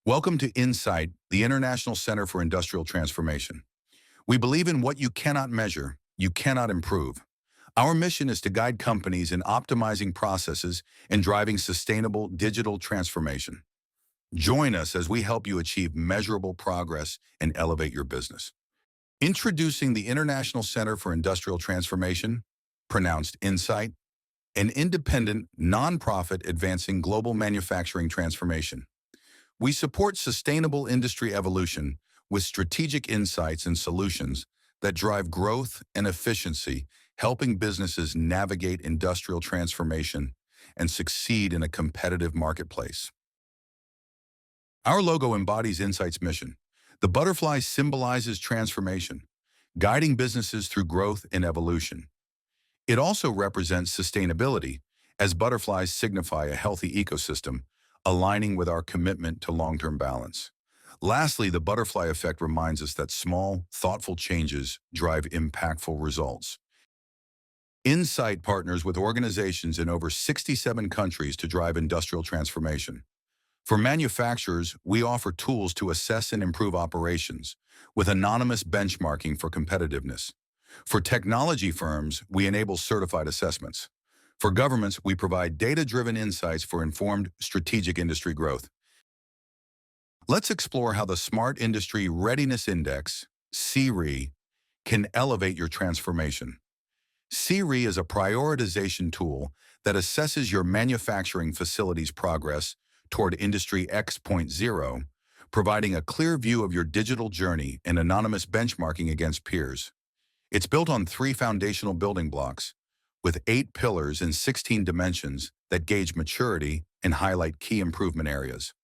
Welcome to INCIT, the International Center for Industrial Transformation. We believe in what you cannot measure, you cannot improve. Our mission is to guide companies in optimizing processes and driving sustainable digital transformation. Join us as we help you achieve measurable progress and elevate your business. Introducing the International Center for Industrial Transformation, pronounced INCIT, an independent, nonprofit advancing global manufacturing transformation. We support sustainable industry evolution with strategic insights and solutions that drive growth and efficiency, helping businesses navigate industrial transformation and succeed in a competitive marketplace. Our logo embodies INCIT's mission. The butterfly symbolizes transformation, guiding businesses through growth and evolution. It also represents sustainability, as butterflies signify a healthy ecosystem, aligning with our commitment to long-term balance. Lastly, the butterfly effect reminds us that small, thoughtful changes drive impactful results. INCIT partners with organizations in over 67 countries to drive industrial transformation. For manufacturers, we offer tools to assess and improve operations, with anonymous benchmarking for competitiveness. For technology firms, we enable certified assessments. For governments, we provide data-driven insights for informed strategic industry growth. Let's explore how the Smart Industry Readiness Index, SIRI, can elevate your transformation. SIRI is a prioritization tool that assesses your manufacturing facility's progress toward Industry X.0, providing a clear view of your digital journey and anonymous benchmarking against peers. It's built on 3 foundational building blocks, with 8 pillars and 16 dimensions that gauge maturity and highlight key improvement areas.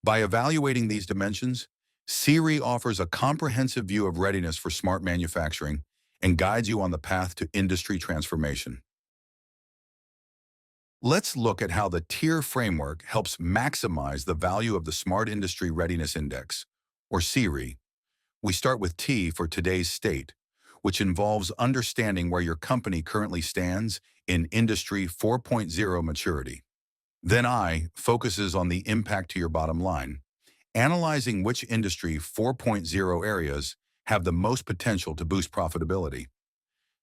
By evaluating these dimensions, SIRI offers a comprehensive view of readiness for smart manufacturing and guides you on the path to industry transformation. Let's look at how the tier framework helps maximize the value of the Smart Industry Readiness Index, or SIRI. We start with T for today's state, which involves understanding where your company currently stands in Industry 4.0 maturity. Then I focuses on the impact to your bottom line, analyzing which Industry 4.0 areas have the most potential to boost profitability.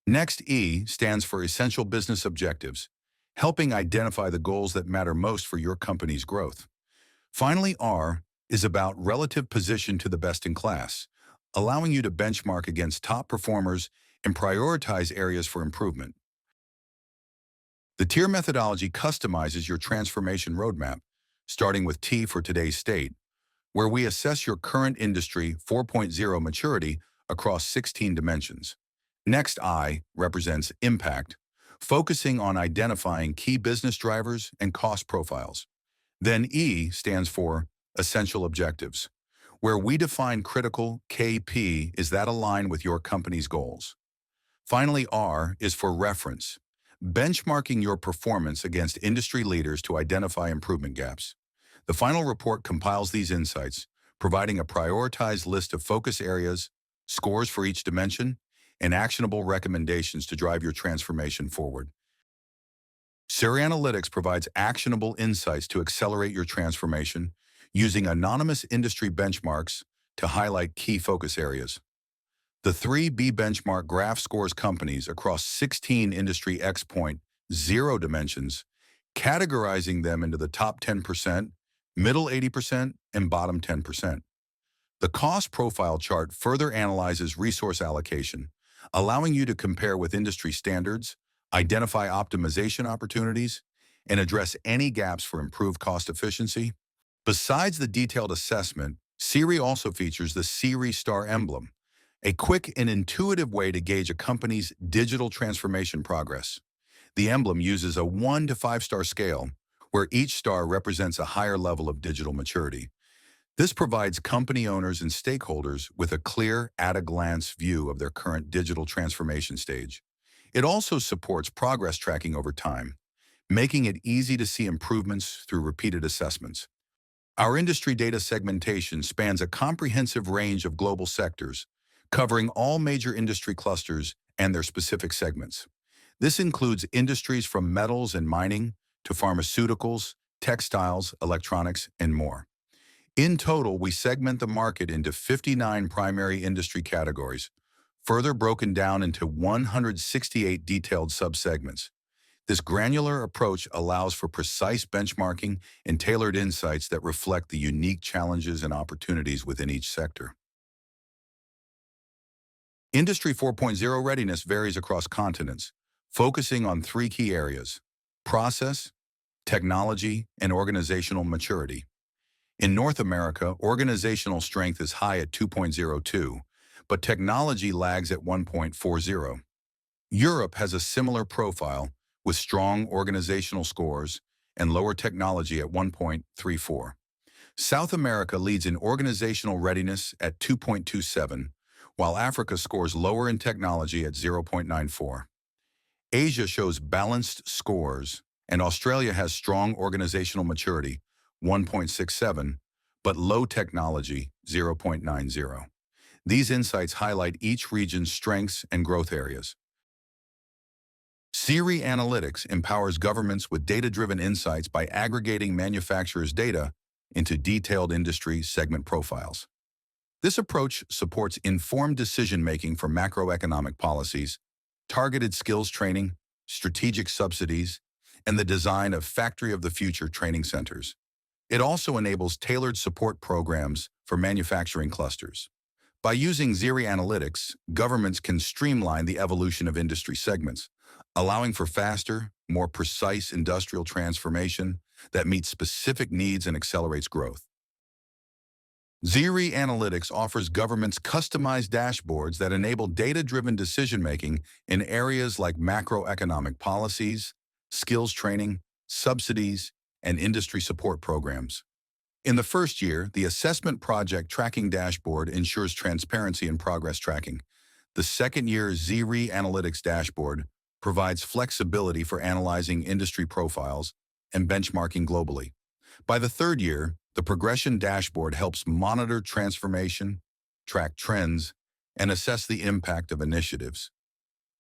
Next, E stands for essential business objectives, helping identify the goals that matter most for your company's growth. Finally, R is about relative position to the best in class, allowing you to benchmark against top performers and prioritize areas for improvement. The tier methodology customizes your transformation roadmap, starting with T for today's state, where we assess your current Industry 4.0 maturity across 16 dimensions. Next, I represents impact, focusing on identifying key business drivers and cost profiles. Then E stands for essential objectives, where we define critical KP is that align with your company's goals. Finally, R is for reference, benchmarking your performance against industry leaders to identify improvement gaps. The final report compiles these insights, providing a prioritized list of focus areas, scores for each dimension, and actionable recommendations to drive your transformation forward. SIRI Analytics provides actionable insights to accelerate your transformation, using anonymous industry benchmarks to highlight key focus areas. The 3B benchmark graph scores companies across 16 Industry X.0 dimensions, categorizing them into the top 10%, middle 80%, and bottom 10%. The cost profile chart further analyzes resource allocation, allowing you to compare with industry standards, identify optimization opportunities, and address any gaps for improved cost efficiency. Besides the detailed assessment, SIRI also features the SIRI Star emblem, a quick and intuitive way to gauge a company's digital transformation progress. The emblem uses a 1 to 5-star scale, where each star represents a higher level of digital maturity. This provides company owners and stakeholders with a clear, at-a-glance view of their current digital transformation stage. It also supports progress tracking over time, making it easy to see improvements through repeated assessments. Our industry data segmentation spans a comprehensive range of global sectors, covering all major industry clusters and their specific segments. This includes industries from metals and mining to pharmaceuticals, textiles, electronics, and more. In total, we segment the market into 59 primary industry categories, further broken down into 168 detailed subsegments. This granular approach allows for precise benchmarking and tailored insights that reflect the unique challenges and opportunities within each sector. Industry 4.0 readiness varies across continents, focusing on three key areas: process, technology, and organizational maturity. In North America, organizational strength is high at 2.02, but technology lags at 1.40. Europe has a similar profile, with strong organizational scores and lower technology at 1.34. South America leads in organizational readiness at 2.27, while Africa scores lower in technology at 0.94. Asia shows balanced scores, and Australia has strong organizational maturity, 1.67, but low technology, 0.90. These insights highlight each region's strengths and growth areas. SIRI Analytics empowers governments with data-driven insights by aggregating manufacturers' data into detailed industry segment profiles. This approach supports informed decision-making for macroeconomic policies, targeted skills training, strategic subsidies, and the design of Factory of the Future training centers. It also enables tailored support programs for manufacturing clusters. By using SIRI Analytics, governments can streamline the evolution of industry segments, allowing for faster, more precise industrial transformation that meets specific needs and accelerates growth. SIRI Analytics offers governments customized dashboards that enable data-driven decision-making in areas like macroeconomic policies, skills training, subsidies, and industry support programs. In the first year, the Assessment Project Tracking Dashboard ensures transparency and progress tracking. The second year SIRI Analytics Dashboard provides flexibility for analyzing industry profiles and benchmarking globally. By the third year, the Progression Dashboard helps monitor transformation, track trends, and assess the impact of initiatives.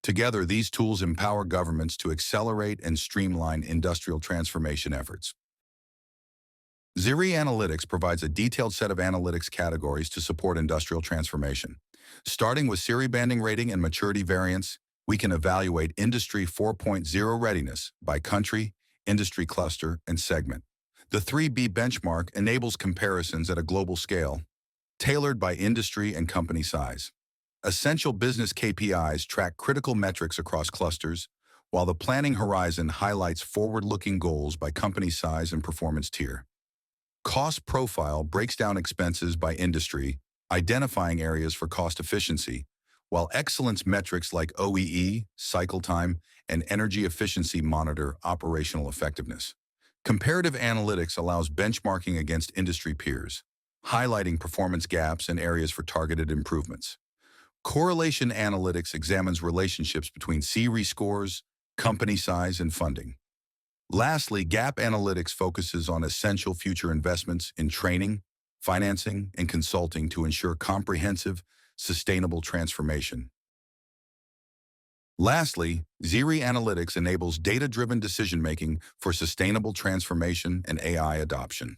Together, these tools empower governments to accelerate and streamline industrial transformation efforts. SIRI Analytics provides a detailed set of analytics categories to support industrial transformation. Starting with SIRI banding rating and maturity variance, we can evaluate Industry 4.0 readiness by country, industry cluster, and segment. The 3B benchmark enables comparisons at a global scale, tailored by industry and company size. Essential business KPIs track critical metrics across clusters, while the planning horizon highlights forward-looking goals by company size and performance tier. Cost profile breaks down expenses by industry, identifying areas for cost efficiency, while excellence metrics like OEE, cycle time, and energy efficiency monitor operational effectiveness. Comparative analytics allows benchmarking against industry peers, highlighting performance gaps and areas for targeted improvements. Correlation analytics examines relationships between SIRI scores, company size, and funding. Lastly, gap analytics focuses on essential future investments in training, financing, and consulting to ensure comprehensive, sustainable transformation. Lastly, SIRI Analytics enables data-driven decision-making for sustainable transformation and AI adoption.